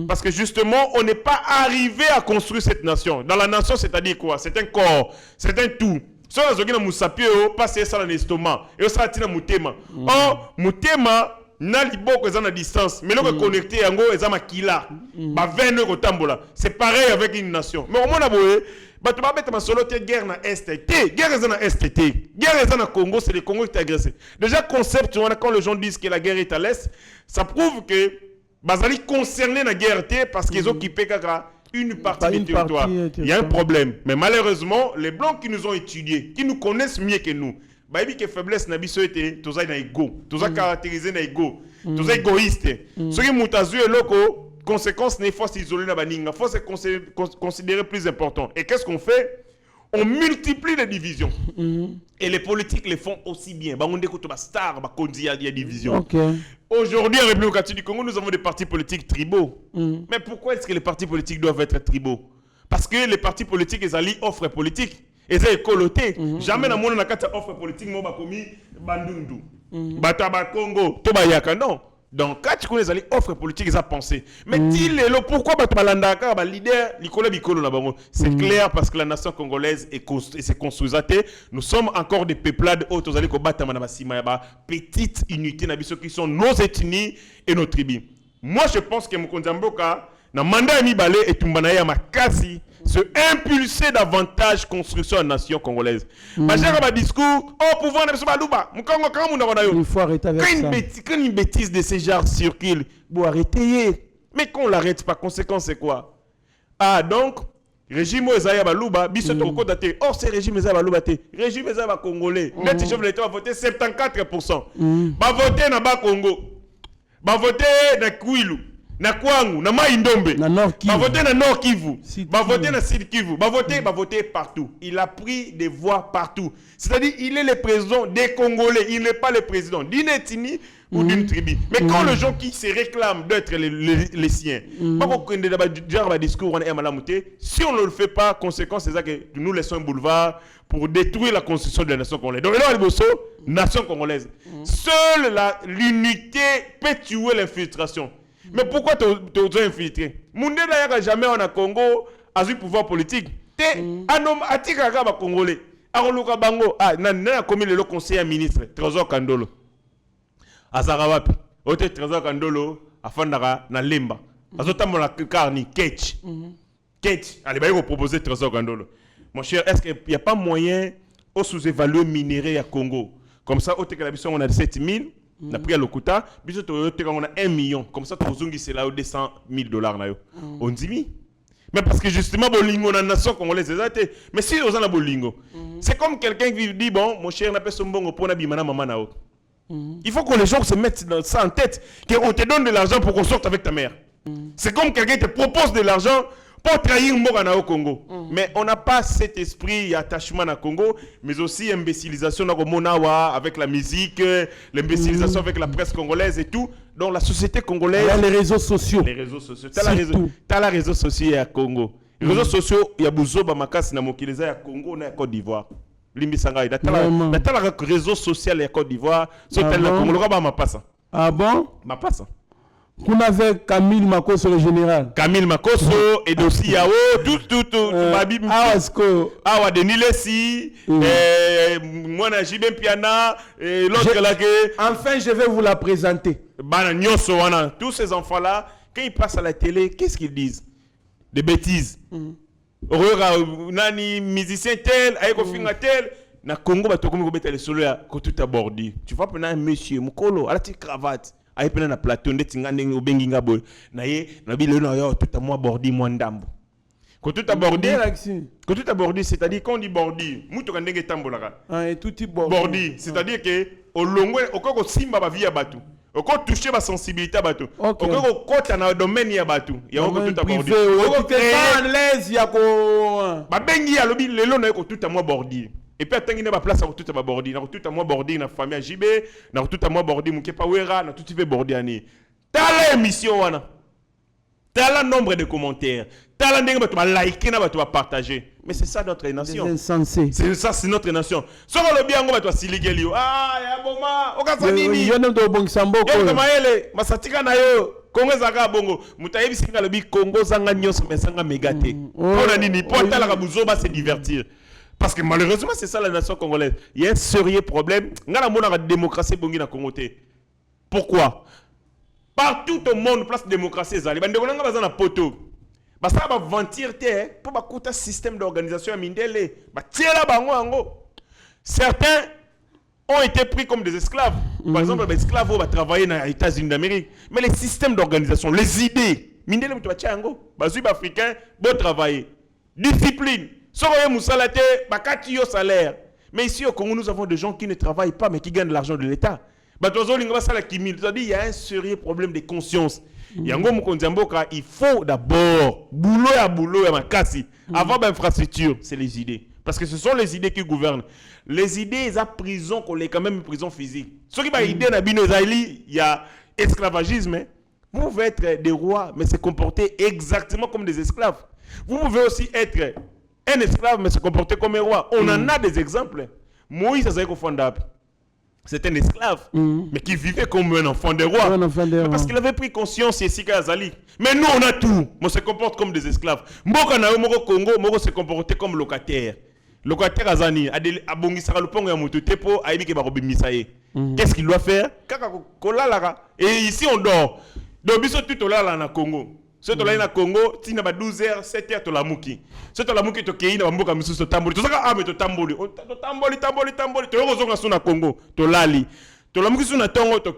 Speaker 4: Parce que justement, on n'est pas arrivé à construire cette nation. Dans la nation, c'est-à-dire quoi? C'est un corps, c'est un tout. Si on a dit que passer ça dans l'estomac, et ça a mutema. Oh, mutema, na liboko est à distance, mais l'on est connecté à ngo est à makila. Ba 20 euros tambola. C'est pareil avec une nation. Mais au moins aboye, bah tu vas mettre ma solo guerre na STT, guerre est na STT, guerre est na Congo, c'est les Congo qui agressé. Déjà concept, quand les gens disent que la guerre est à l'est, ça prouve que bazali concerné la guerre parce qu'ils ont occupé une partie du territoire. Il y a un problème. Mais malheureusement, les blancs qui nous ont étudiés, qui nous connaissent mieux que nous, bah que faiblesse na biso été tous na ego, tous caractérisé na ego, tous égoïste. Ce qui mutazu et loko conséquence n'est pas s'isoler na baninga, faut se considérer plus important. Et qu'est-ce qu'on fait? On multiplie les divisions. Et les politiques les font aussi bien. Bah on découte ba star, ba kondi il y a division. Aujourd'hui en République du Congo, nous avons des partis politiques tribaux. Mais pourquoi est-ce que les partis politiques doivent être tribaux? Parce que les partis politiques ils allient offre politique. Ils ont écoloté. Jamais dans le monde na kata offre politique mo ba komi bandundu. Bataba Congo, to ba yaka non. Donc, quand tu connais les offres politiques, ils ont pensé. Mais dis-le, pourquoi les leaders, c'est clair parce que la nation congolaise s'est construite. Nous sommes encore des peuplades autres. Vous allez combattre petites unités qui sont nos ethnies et nos tribus. Moi, je pense que Mukondamboka, dans le mandat Mibale et Tumbanaya Makasi, se impulser davantage construction de la nation congolaise. J'ai un discours, oh, pouvoir ne pas il faut arrêter avec ça. Quand une bêtise de ce genre circule, vous arrêtez. Mais qu'on l'arrête pas, conséquence c'est quoi? Ah, donc, Régime Ezaya Balouba, biso toko daté. Or ce régime Ezaya Balouba té. Régime Ezaya Congolais. Net chef de l'État va voter 74%. Va voter na ba Congo. Va voter na Kwilu, na Kwangu, na Maïndombe. Va voter na Nord Kivu. Va voter na Sud Kivu. Va voter partout. Il a pris des voix partout. C'est-à-dire il est le président des Congolais, il n'est pas le président d'une ethnie ou d'une tribu. Mais quand les gens qui se réclament d'être les siens, si on ne le fait pas, conséquence, c'est ça que nous laissons un boulevard pour détruire la constitution de la nation congolaise. Donc, là, nation congolaise. Seule l'unité peut tuer l'infiltration. Mais pourquoi tu as infiltré? Moundé n'a jamais en a Congo a eu pouvoir politique. Un homme a tiré à Congolais. Aroluka Bango, n'a commis le conseiller ministre, Trésor Kandolo. Azarawapi, ote Trésor Kandolo, afandara na lemba. Azotamo la karni, Ketch. Ketch, allez, bah, il va proposer Trésor Kandolo. Mon cher, est-ce qu'il n'y a pas moyen de sous-évaluer minerai à Congo? Comme ça, au Técalabisson, on a 7 000, on a pris à l'Okuta, puis on a 1 million. Comme ça, c'est là où 200 000 $. On dit, mais parce que justement, Bolingo, la nation congolaise, mais si on a Bolingo, c'est comme quelqu'un qui dit, bon, mon cher, on appelle son bon pour Nabimana Maman. Il faut que les gens se mettent ça en tête, qu'on te donne de l'argent pour qu'on sorte avec ta mère. C'est comme quelqu'un qui te propose de l'argent pour trahir Mbogana au Congo. Mais on n'a pas cet esprit d'attachement au Congo, mais aussi imbécilisation avec la musique, l'imbécilisation avec la presse congolaise et tout. Donc la société congolaise...
Speaker 3: Les réseaux sociaux.
Speaker 4: Les réseaux sociaux. Tu as les réseaux sociaux à Congo. Les réseaux sociaux, il y a Bouzoba Makas, il y a Congo, il y a Côte d'Ivoire. Limbi-Sanga, il y a les réseaux sociaux à Côte d'Ivoire. Ah bon? Ma passe.
Speaker 3: Vous avez Camille Makosso le général.
Speaker 4: Camille Makosso et aussi Yao, tout. Babi
Speaker 3: Awasko.
Speaker 4: Awa Denis Lessi, moi Najibem Piana, l'autre là que.
Speaker 3: Enfin, je vais vous la présenter.
Speaker 4: Tous ces enfants-là, quand ils passent à la télé, qu'est-ce qu'ils disent? Des bêtises. Nani musicien tel, aïko finga tel. Na Congo, tu vois, un monsieur, Mukolo, à la petite cravate. Aïe pena na plateau ndetinga ndenge obengi ngabo na ye na bile na yo tout à moi bordi moi ndambo ko tout à bordi c'est-à-dire quand on dit bordi muto ka ndenge tambolaka
Speaker 3: et tout type
Speaker 4: bordi c'est-à-dire que au longo okoko simba ba via batu okoko toucher ba sensibilité batu okoko kota na domaine ya batu ya ko tout à bordi okoko
Speaker 3: en l'aise ya ko
Speaker 4: ba bengi ya lobi lelo na ko tout à moi bordi. Et puis, il y a place à tout à bordi. Tout à moi bordi, na famille à JB, na tout à moi bordi, mon kepa wera, na tout à fait bordi ani. T'as l'émission wana. T'as le nombre de commentaires. T'as le nombre de liker, na tu vas partager. Mais c'est ça notre nation.
Speaker 3: C'est insensé.
Speaker 4: C'est ça, c'est notre nation. Sur le bien, on va toi siligeli. Ah, ya boma, okasanini.
Speaker 3: Yo nem do bongsambo ko.
Speaker 4: Yo kamaele, masatika na yo. Congo zaka bongo. Mutayebi singa le bi Congo zanga nyos mais sanga megate. Pona nini, pota la kabuzoba se divertir. Parce que malheureusement, c'est ça la nation congolaise. Il y a un sérieux problème. Nous avons la démocratie au Congo. Pourquoi? Partout au monde, place de démocratie, les gens ont un poteau. Ça va mentir pour un système d'organisation. Certains ont été pris comme des esclaves. Par exemple, les esclaves vont travailler dans les États-Unis d'Amérique. Mais les systèmes d'organisation, les idées, les Africains vont travailler. Discipline. Salaire. Mais ici au Congo, nous avons des gens qui ne travaillent pas mais qui gagnent de l'argent de l'État. Il y a un sérieux problème de conscience. Il faut d'abord, boulot à makasi, avant l'infrastructure, c'est les idées. Parce que ce sont les idées qui gouvernent. Les idées, ils ont prison, qu'on est quand même prison physique. Ce qui va aider il y a esclavagisme. Vous pouvez être des rois, mais se comporter exactement comme des esclaves. Vous pouvez aussi être un esclave, mais se comporter comme un roi. On en a des exemples. Moïse, c'est un esclave, mais qui vivait comme un enfant de roi. Parce qu'il avait pris conscience ici qu'à Azali. Mais nous, on a tout. On se comporte comme des esclaves. Mboka na Moko Congo, Moko se comportait comme locataire. Locataire Azani, Abongi Saralopongo Yamututepo, Aïbike Barobi Misaye. Qu'est-ce qu'il doit faire? Et ici, on dort. Donc, biso tout au là, na Congo. Ce que tu as Congo, tu as 12h, 7h, tu as mouki. Ce que tu as mouki, tu as mouki, tu as tamboli. Tu as mouki, tu as tamboli. Tu as mouki, tu as Congo. Tu as mouki, tu as Tongo, tu as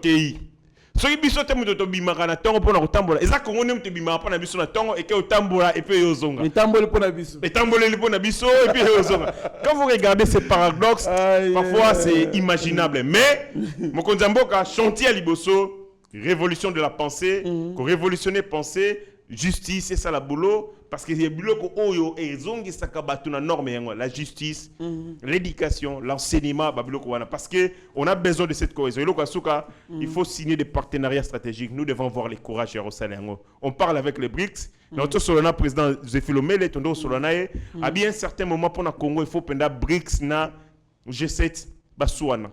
Speaker 4: soki biso te muto to bimaka na tongo pona kotambola eza kongo ne muto bimaka pona biso na tongo et que otambola et puis yozonga
Speaker 3: etamboli pona biso
Speaker 4: etamboli pona biso et puis yozonga quand vous regardez ces paradoxes parfois c'est imaginable mais mokonzi mboka chantier à liboso révolution de la pensée ko révolutionner pensée justice et ça la boulot parce que y a biloko oyo ezongi sakabatu na norme yango la justice l'éducation l'enseignement ba biloko wana parce que on a besoin de cette cohésion eloko asuka il faut signer des partenariats stratégiques nous devons voir les courage ya rosala yango on parle avec les BRICS notre solana président Zefilomele tondo solana à bien un certain moment pour na Congo il faut penda BRICS na G7 basuana.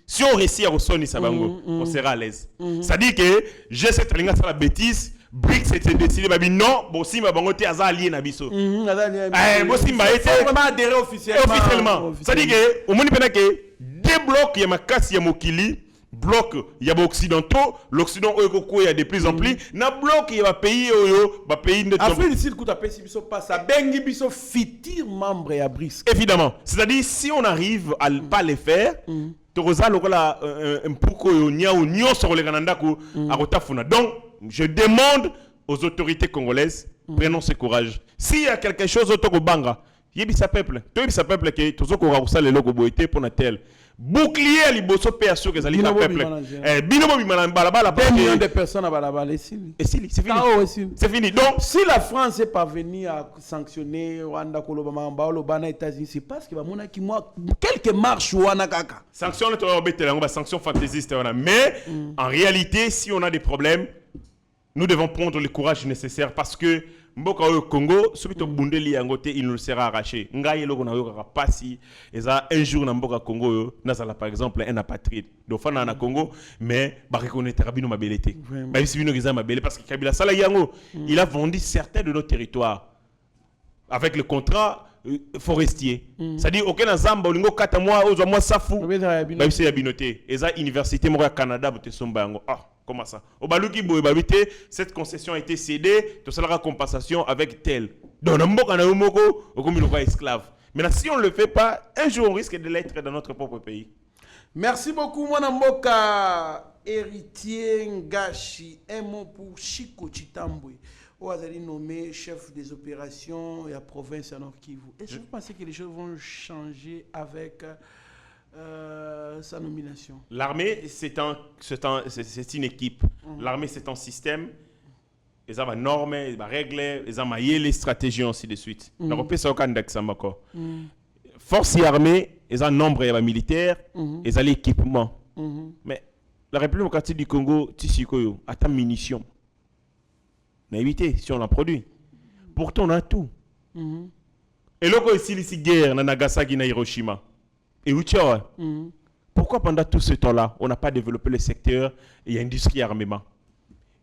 Speaker 4: Si on réussit à ressonner ça bango on sera à l'aise ça dit que G7 alinga ça la bêtise BRICS c'était décidé babi non bon si ma bango te aza allié na biso bon si ma été
Speaker 3: vraiment adhéré officiellement
Speaker 4: ça dit que au monde pena que deux blocs ya makasi ya mokili bloc ya ba occidentaux l'occident oyo ya de plus en plus na bloc ya ba pays oyo ba pays de
Speaker 3: Afrique du Sud kuta pesi biso pas ça bengi biso futur membre ya BRICS
Speaker 4: évidemment c'est-à-dire si on arrive à pas les faire tokoza lokola un pouko yo nya o nyonso koleka ndako akotafuna donc je demande aux autorités congolaises prenons ce courage s'il y a quelque chose autour banga yebisa peuple to yebisa peuple que tozoko rakusa lelo ko boité pour na tel bouclier liboso pe aso que zali na peuple bino bo bimana balabala
Speaker 3: parce que 2 millions de personnes à balabala ici
Speaker 4: c'est fini c'est fini donc
Speaker 3: si la France est parvenue à sanctionner Rwanda koloba mamba oloba na États-Unis c'est parce que ba mona ki moi quelques marches wana kaka
Speaker 4: sanction to obetela ngo ba sanction fantaisiste wana mais en réalité si on a des problèmes nous devons prendre le courage nécessaire parce que mboka au Congo subito bundeli yangote il nous sera arraché ngai loko na yoka pasi eza un jour na mboka Congo yo nazala par exemple un apatride do fana na Congo mais ba reconnaître bino mabelete ba bisi bino giza mabele parce que Kabila sala yango il a vendu certains de nos territoires avec le contrat forestier c'est-à-dire aucun zamba olingo kata moi ozwa moi safu ba bisi ya binoté eza université moko ya Canada bote somba yango comment ça au baluki boy babité cette concession a été cédée tout ça la compensation avec tel donc mboka na moko okomi loka esclave mais si on le fait pas un jour on risque de l'être dans notre propre pays.
Speaker 3: Merci beaucoup mwana mboka héritier Ngashi un mot pour Chiko Chitambwe où azali nommé chef des opérations et à province à Nord Kivu. Est-ce que vous pensez que les choses vont changer avec sa nomination?
Speaker 4: L'armée, c'est une équipe. L'armée, c'est un système. Ils ont des normes, des règles, ils ont des stratégies, ainsi de suite. Force et armée, ils ont un nombre militaire, ils ont l'équipement. Mais la République démocratique du Congo, Tshisikoyo, a tant de munitions. On a évité si on en produit. Pourtant, on a tout. Et là, ici, ici, guerre, dans Nagasaki, dans Hiroshima. Et Uchiwa, pourquoi pendant tout ce temps-là, on n'a pas développé le secteur et l'industrie armement?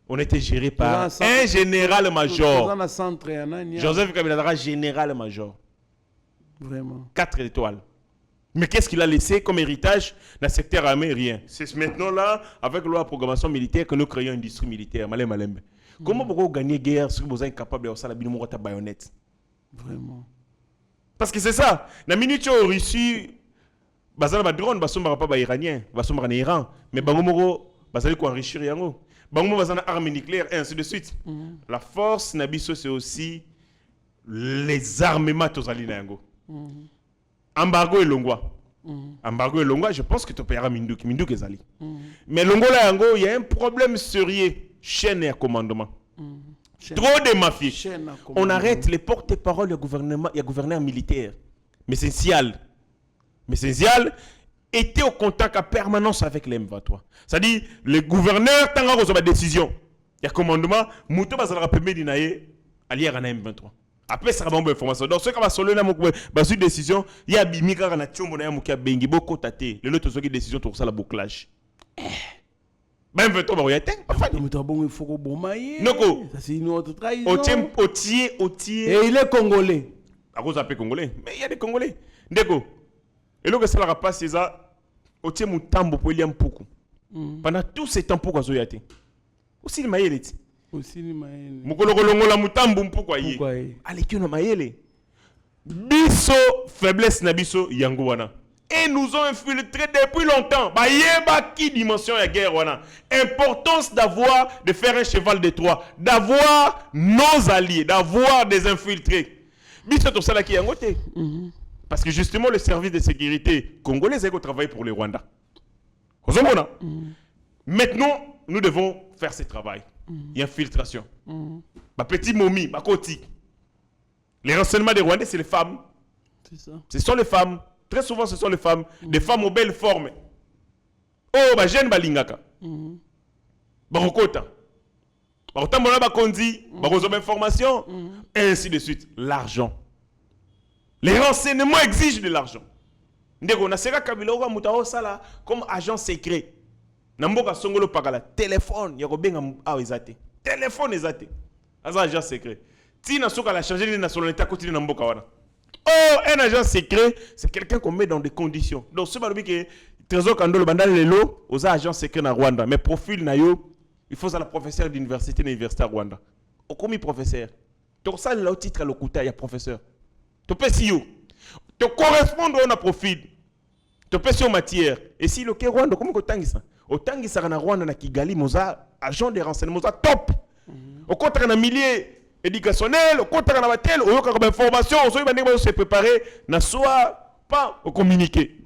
Speaker 4: On était géré par un général-major. Joseph Kabila, général-major.
Speaker 3: Vraiment.
Speaker 4: 4 étoiles. Mais qu'est-ce qu'il a laissé comme héritage dans le secteur armé? Rien. C'est maintenant là, avec la loi de programmation militaire, que nous créons une industrie militaire. Comment vous gagner guerre si vous êtes incapable de faire la baïonnette?
Speaker 3: Vraiment.
Speaker 4: Parce que c'est ça. La minute où Russie, bazala ba drone basomba pas ba iranien, basomba na Iran, mais bangomoro bazali ko enrichir yango. Bangomo bazana armes nucléaires et ainsi de suite. La force nabiso c'est aussi les armements tozali na yango. Embargo elongwa. Embargo elongwa, je pense que tu paiera Minduki ezali. Mais longola yango, il y a un problème sérieux, chaîne et commandement. Trop de mafieux. On arrête les porte-paroles du gouvernement, il y a gouverneur militaire. Mais c'est Zial était au contact à permanence avec les M23. C'est-à-dire, le gouverneur, tant qu'il y a décision, il y a commandement, Mouto Bazara Pemedinaye, allié à M23. Après, ça va avoir une information. Donc, ce qui va se faire, une décision, il y a Bimika na Tchombo na Mukia Bengi, beaucoup taté. Le lot de décision, tout ça, la bouclage. Même 23, il y a
Speaker 3: il faut que bombaye. Ça, c'est une autre trahison.
Speaker 4: Et
Speaker 3: il est congolais.
Speaker 4: À cause d'un congolais. Mais il y a des congolais. Ndeko. Et là, ça va passer ça. Otie Moutambo pour Eliam Poukou. Pendant tout ce temps, pourquoi Zoyate? Aussi, le maïle.
Speaker 3: Aussi, le maïle.
Speaker 4: Moukologolongo la Moutambo, pourquoi y est? Allez, tu n'as maïle. Biso, faiblesse na biso, yango wana. Et nous ont infiltrés depuis longtemps. Bah, yeba qui dimension la guerre, wana. Importance de faire un cheval de Troie, d'avoir nos alliés, d'avoir des infiltrés. Biso ça là qui est en côté. Parce que justement, le service de sécurité congolais est travailler pour les Rwandais. Maintenant, nous devons faire ce travail. Il y a infiltration. Ma petit momie, ma koti. Les renseignements des Rwandais, c'est les femmes.
Speaker 3: C'est ça.
Speaker 4: Ce sont les femmes. Très souvent, ce sont les femmes. Des femmes aux belles formes. Oh, bah, jeune balingaka. Barokota. Barokota, mona bakondi. Barozo information. Et ainsi de suite. L'argent. Les renseignements exigent de l'argent. Ndeko, na sera kabila oka mutao sala comme agent secret. Namboka songolo pakala. Téléphone. Yako benga ezate. Téléphone ezate. Asa agent secret. Si na soka la changer de nationalité à côté de Namboka wana. Oh, un agent secret, c'est quelqu'un qu'on met dans des conditions. Donc, ce qui est Trésor Kando, le bandal lelo, aux agents secrets na Rwanda. Mais profil na yo, il faut ça la professeur d'université na l'université à Rwanda. Au commis professeur. Donc, ça, le titre à l'okuta, il y a professeur. Tu peux si yo. Tu correspond à profil. Tu peux si en matière. Et si le K Rwanda, comment tu tangi ça? Au tangi ça na Rwanda na Kigali, moza agent de renseignement, moza top. Au contraire na milliers éducationnel, au contraire na batel, au yoka comme information, au soyez bandé se préparer, na soit pas au communiquer.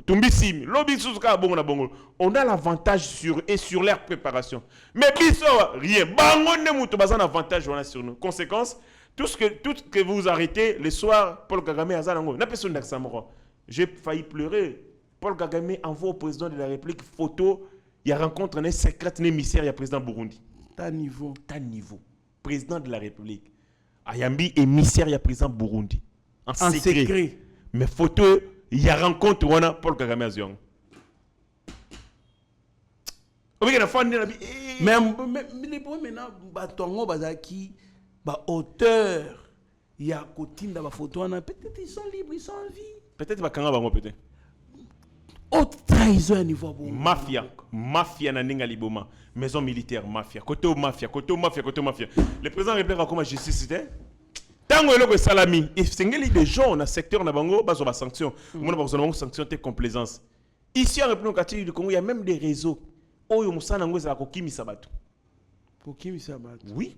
Speaker 4: Tumbi sim, lobby suzuka bongo na bongo. On a l'avantage sur leur préparation. Mais biso rien. Bango ne muto bazan avantage on a sur nous. Conséquence, tout ce que vous arrêtez le soir, Paul Kagame azanango. Na personne d'Axamoro. J'ai failli pleurer. Paul Kagame envoie au président de la République photo, il y a rencontre un secret émissaire, il y a président Burundi.
Speaker 3: Ta niveau.
Speaker 4: Président de la République. Ayambi émissaire, il y a président Burundi. En secret. Mais photo, il y a rencontre, on a Paul Kagame Azion. Mais
Speaker 3: les problèmes maintenant, batongo bazaki, auteur, il y a Kotinda ba photo, peut-être ils sont libres, ils sont en vie.
Speaker 4: Peut-être bakanga bango peut-être.
Speaker 3: Haute trahison à niveau bon.
Speaker 4: Mafia na ninga liboma. Maison militaire, mafia. Côté mafia. Le président répète comment justice c'était. Tango eloko salami. Et sengeli des gens dans le secteur na bango bazo ba sanction. Mona bazo na sanction te complaisance. Ici en République catholique du Congo, il y a même des réseaux. Oyo musana ngo za kokimisa batu.
Speaker 3: Kokimisa batu.
Speaker 4: Oui.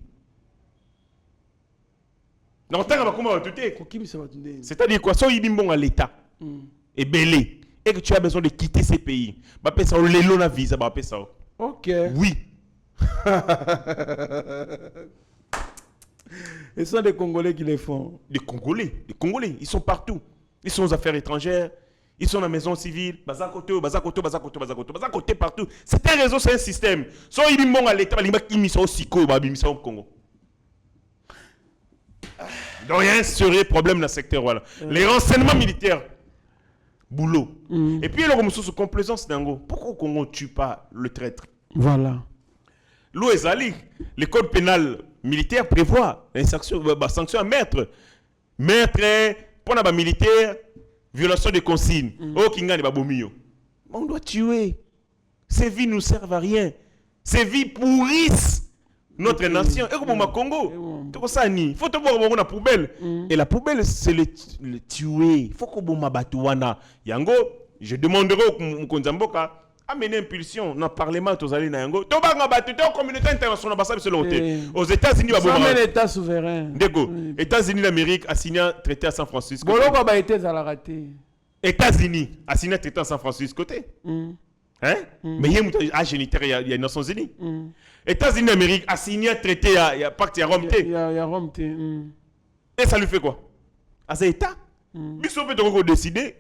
Speaker 4: Non tanga bakoma batuté.
Speaker 3: Kokimisa batu.
Speaker 4: C'est-à-dire quoi so yibimbonga à l'état. Et belé. Et que tu as besoin de quitter ces pays. Bah ça le long na visa bah ça.
Speaker 3: OK.
Speaker 4: Oui.
Speaker 3: Et ce sont des Congolais qui les font.
Speaker 4: Des Congolais, ils sont partout. Ils sont aux affaires étrangères, ils sont dans la maison civile, bazakoto partout. C'est un réseau, c'est un système. So il dit bon à l'état, il qui mis ça au Siko, bah mis ça au Congo. Donc il y a un sérieux problème dans le secteur voilà. Les renseignements militaires. Boulot. Et puis, il y a une complaisance d'Ango. Pourquoi au Congo ne tue pas le traître?
Speaker 3: Voilà.
Speaker 4: L'OESALI, le code pénal militaire prévoit une sanction à mettre. Mettre, pour les militaires, violation des consignes. Oh, Kinga n'est pas bomio. On doit tuer. Ces vies ne nous servent à rien. Ces vies pourrissent notre nation. Et comme au Congo, il faut te voir la poubelle. Et la poubelle, c'est le tuer. Il faut que vous m'abatouana. Yango, je demanderai au Konzamboka amener impulsion dans le Parlement. Aux allées na Yango. Tu vas battre dans la communauté internationale. Aux États-Unis,
Speaker 3: c'est l'État souverain.
Speaker 4: D'accord. États-Unis d'Amérique a signé un traité à San Francisco. États-Unis a signé un traité à San Francisco. Hein? Mais il y a un géniteur, il y a les Nations Unies. États-Unis d'Amérique a signé un traité, il y a pacte, il y a Rome.
Speaker 3: Il y a Rome.
Speaker 4: Et ça lui fait quoi? À cet État? Mais si on peut décider,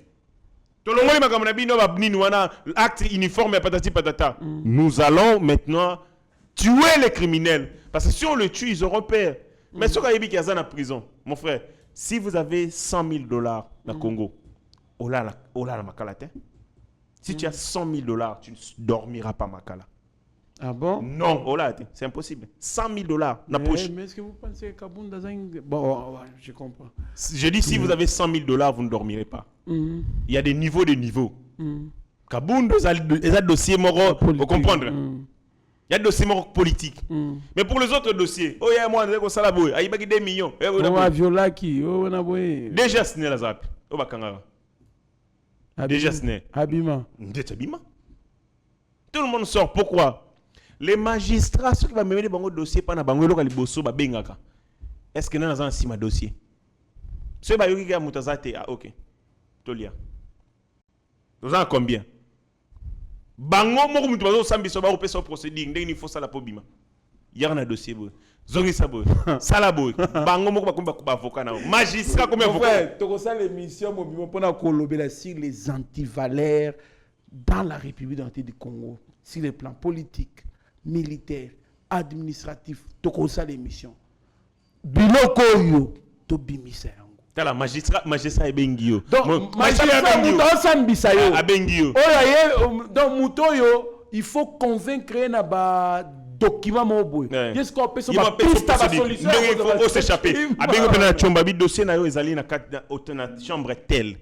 Speaker 4: acte uniforme, patati patata. Nous allons maintenant tuer les criminels. Parce que si on le tue, ils auront peur. Mais si on a en prison, mon frère, si vous avez $100,000 dans le Congo, la makalate. Si tu as $100,000, tu ne dormiras pas makala.
Speaker 3: Ah bon?
Speaker 4: Non, c'est impossible. $100,000 na poche.
Speaker 3: Mais est-ce que vous pensez que Kabunda bon, je comprends.
Speaker 4: Je dis si vous avez $100,000, vous ne dormirez pas. Il y a des niveaux de niveaux. Kabunda, il y a des dossiers moraux, vous comprendre. Il y a des dossiers moraux politiques. Mais pour les autres dossiers, oh, il y a moi, je salaboy, il y a des millions.
Speaker 3: Viola qui, oh,
Speaker 4: déjà signé la ZAP. Déjà ce
Speaker 3: Abima.
Speaker 4: Tout le monde sort. Pourquoi? Les magistrats, ceux qui vont mener des dossiers, pas dans le bosso, est-ce que nous avons un dossier? Ceux qui ont un ok. Tolia. Nous avons combien? Bango, moi, je vais sambi soba au peso procéding. Dès qu'il faut ça la pobima. Il y a un dossier. Zongi sabo. Salabo. Bango, moi, je vais avocat. Magistrat, combien
Speaker 3: avocat? Tu as l'émission pour sur les antivaleurs dans la République du Congo, sur les plans politiques, militaires, administratifs. Tu as l'émission. Biloko yo, to bimisa.
Speaker 4: La magistrat est bengio.
Speaker 3: Donc, magistrat, mouton sambisa yo.
Speaker 4: Bengio.
Speaker 3: Donc, mouton yo, il faut convaincre na ba document moboy. Qu'est-ce qu'on peut se faire? Piste à la solution.
Speaker 4: Il faut s'échapper. Abengo pena chomba bi dossier na yo ezali na chambre telle.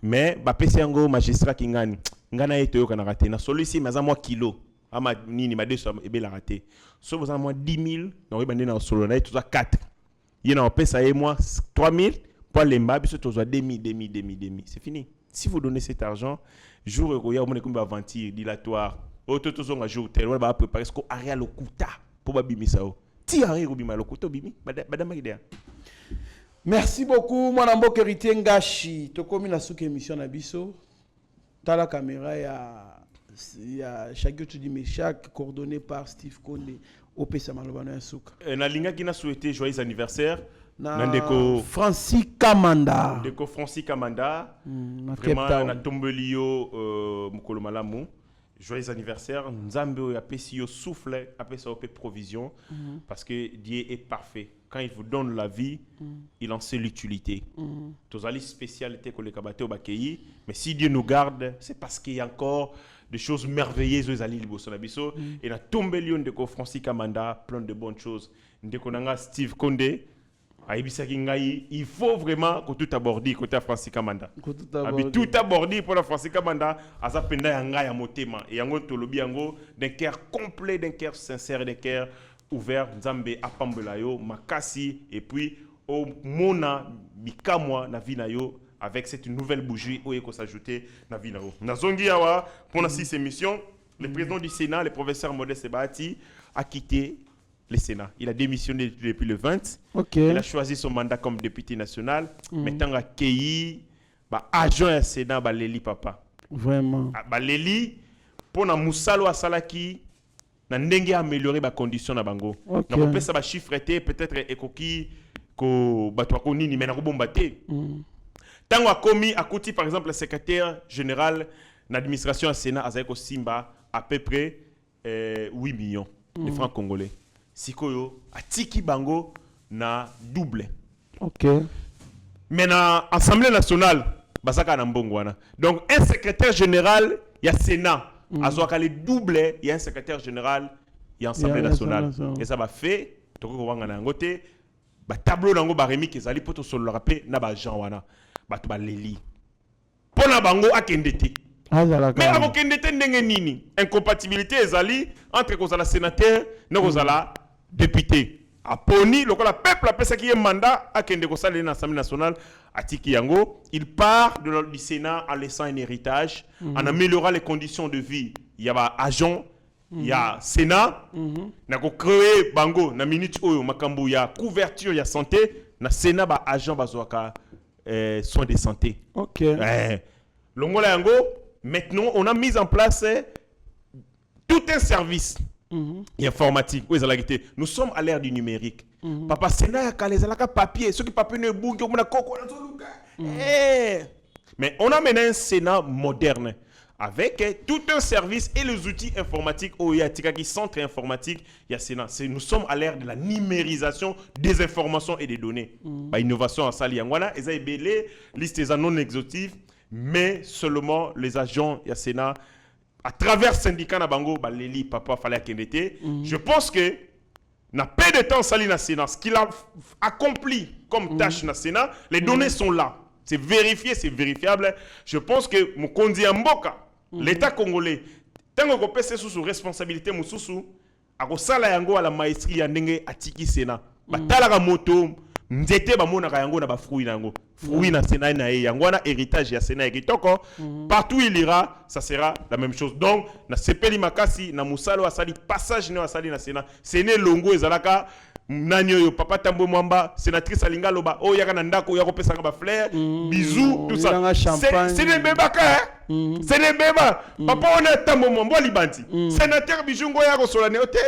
Speaker 4: Mais ba pesi yango magistrat ki ngani. Ngana yeto yo kana raté. Na solution mais à moi kilo. Ama nini ma 200 ebe la raté. So vous en moi 10 000, na we bande na solo na tout ça 4. Yena on pesa et moi 3 000. Pour les mbabs, demi. C'est fini. Si vous donnez cet argent, jour où il y a un aventure dilatoire, autour un jour tel, on va préparer ce qu'on a réel au kuta pour babimi sao. Ti arrive au bima le kuta bimi, madame idée.
Speaker 3: Merci beaucoup, mon ambo héritier Ngashi. To comme la sous émission na biso. T'as la caméra il y a chaque tu dis mais chaque coordonné par Steve Kondé au pesa malobana souka.
Speaker 4: Na linga qui n'a souhaité joyeux anniversaire.
Speaker 3: Ndeko Francis Kamanda.
Speaker 4: Ndeko Francis Kamanda. Vraiment na tombelio mukolo malamu. Joyeux anniversaire. Nzambe apesi yo souffle, apesi yo provision parce que Dieu est parfait. Quand il vous donne la vie, il en sait l'utilité. Tozali spécialité que le kabate au bakeyi, mais si Dieu nous garde, c'est parce qu'il y a encore des choses merveilleuses aux alliés libosonabiso et na tombelio ndeko Francis Kamanda, plein de bonnes choses. Ndeko nanga Steve Kondé. Il faut vraiment que tout abordi côté Francis Kamanda. Tout abordi pour la Francis Kamanda, asa penda yanga ya motema et yango tolobi yango d'un cœur complet, d'un cœur sincère, d'un cœur ouvert. Nzambe apambola yo makasi et puis au mona bikamwa na vie na yo avec cette nouvelle bougie où il faut s'ajouter na vie na yo. Nazongi yawa pour cette émission, le président du Sénat, le professeur Modeste Bahati a quitté le Sénat. Il a démissionné depuis le 20.
Speaker 3: Okay.
Speaker 4: Il a choisi son mandat comme député national. Maintenant, accueilli agent à Sénat, Leli Papa.
Speaker 3: Vraiment.
Speaker 4: Leli, pour na Moussalo à Salaki, na ndenge améliorer les conditions na bango.
Speaker 3: Okay.
Speaker 4: Na peut ça chiffre peut-être ekoki ko batwa ko nini mais na bombate. Tango a commis à côté par exemple le secrétaire général d'administration à Sénat Azeko Simba à peu près 8 millions de francs congolais. Sikoyo atiki bango na double.
Speaker 3: OK.
Speaker 4: Mais na Assemblée nationale basaka na mbongo wana. Donc un secrétaire général il y a Sénat, azoka le double, il y a un secrétaire général, il y a Assemblée nationale. Et ça va fait toko wanga na ngote ba tableau nango ba remi kezali poto solo rappeler na ba Jean wana. Ba to ba leli. Pona bango akendete. Mais avant kendete ndenge nini? Incompatibilité ezali entre kozala sénateur na kozala député. A poni le peuple a pensé qu'il y a un mandat à kende kosala na Assemblée nationale atiki yango, il part du Sénat en laissant un héritage, en améliorant les conditions de vie. Il y a agent, il y a Sénat, na ko créer bango na minute oyo makambo ya couverture ya santé, na Sénat ba agent bazwaka soins de santé.
Speaker 3: OK.
Speaker 4: Longola yango, maintenant on a mis en place tout un service informatique. Nous sommes à l'ère du numérique. Papa Sénat a papier, ceux qui papier ne bouge mais on a maintenant un Sénat moderne avec tout un service et les outils informatiques au qui centre informatique il y a Sénat. Nous sommes à l'ère de la numérisation des informations et des données. Innovation en Sali Yangwana, et ça est liste non exhaustive, mais seulement les agents il y a Sénat à travers syndicat na bango Leli Papa fallait akendete. Je pense que n'a pas de temps sali na Sénat, ce qu'il a accompli comme tâche na Sénat, les données sont là. C'est vérifié, c'est vérifiable. Je pense que Mukondi Mboka, l'État congolais, tant qu'on peut sous responsabilité mususu, ako sala yango à la maestrie ya ndenge atiki Sénat. Ba talaka moto nzete bamonaka yango na ba fruit nango fruit na Sénat na yango na héritage ya Sénat kitoko partout il ira ça sera la même chose donc na sepeli makasi na musalo asali passage ne asali na Sénat Séné longo ezalaka nani oyo papa Tambo Mwamba sénatrice alinga loba o yaka na ndako ya kopesa ba fleurs bisous tout ça c'est des bébaka c'est des bébas papa on a Tambo Mwamba libanti sénateur bijungo ya ko solane ote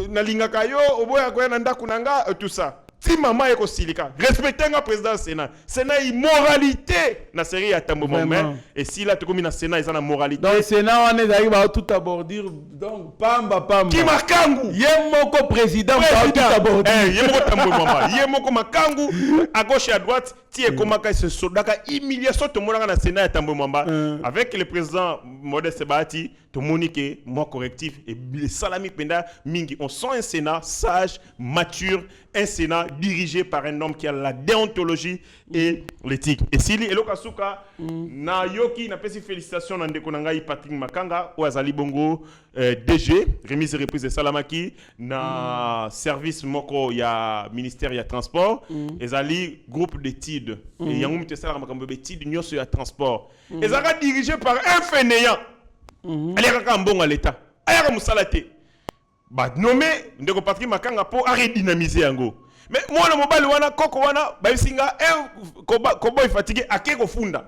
Speaker 4: na linga kayo oboya ko na ndako nanga tout ça si maman est silika respecter un président Sénat Sénat immoralité na série à Tambo Mwamba et si là tu comme na Sénat ils ont la moralité
Speaker 3: donc Sénat on est arrivé à tout aborder donc pamba
Speaker 4: qui makangu
Speaker 3: yemoko président va tout aborder
Speaker 4: yemoko Tambo Mwamba yemoko makangu à gauche et à droite tie komaka se sodaka humiliation to monaka na Sénat ya Tambo Mwamba avec le président Modeste Bahati to monique moi correctif et les salami penda mingi on sent un Sénat sage mature un Sénat dirigé par un homme qui a la déontologie et l'éthique. Et s'il est Lokasuka, na yoki na pesi félicitations na ndeko nangai Patrick Makanga ou azali bongo DG remise et reprise de Salamaki na service moko ya ministère ya transport ezali groupe d'études et yango mutesala makambo d'études nyoso ya transport ezaka dirigé par un fainéant aleka ka mbongo à l'état ayaka musalate ba nommé ndeko Patrick Makanga pour redynamiser yango mais moi le mobile wana koko wana ba bisinga kobo fatigué akeko funda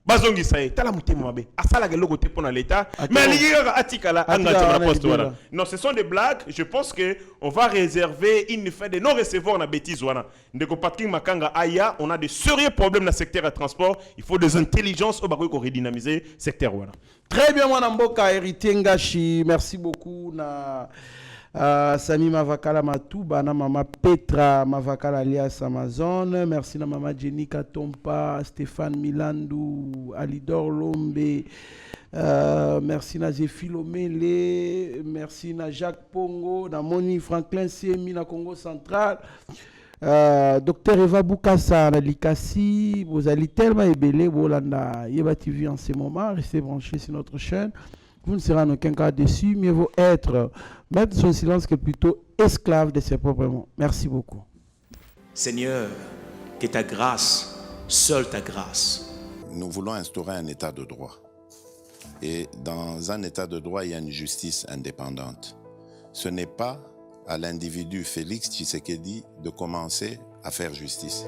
Speaker 4: bazongi saye tala mutema mabe asala ke loko te pona l'état mais ligira atikala anga na poste wana non ce sont des blagues je pense que on va réserver une fin de non recevoir na bêtise wana ndeko Patrick Makanga aya on a de sérieux problèmes dans le secteur de transport il faut des intelligences au bako ko redynamiser secteur wana
Speaker 3: très bien mwana mboka héritier Ngashi merci beaucoup na Sami Mavakala Matouba na mama Petra Mavakala alias Amazon merci na mama Jenny Katompa Stéphane Milandu Alidor Lombe merci na Zéphilomele merci na Jacques Pongo na Moni Franklin Semi na Congo Central Docteur Eva Boukassa na Likasi vous allez tellement ébélé Bolanda Yeba TV en ce moment restez branchés sur notre chaîne. Vous ne serez en aucun cas déçu, mieux vaut être maître de son silence que plutôt esclave de ses propres mots. Merci beaucoup.
Speaker 1: Seigneur, que ta grâce, seule ta grâce.
Speaker 2: Nous voulons instaurer un état de droit. Et dans un état de droit, il y a une justice indépendante. Ce n'est pas à l'individu Félix Tshisekedi de commencer à faire justice.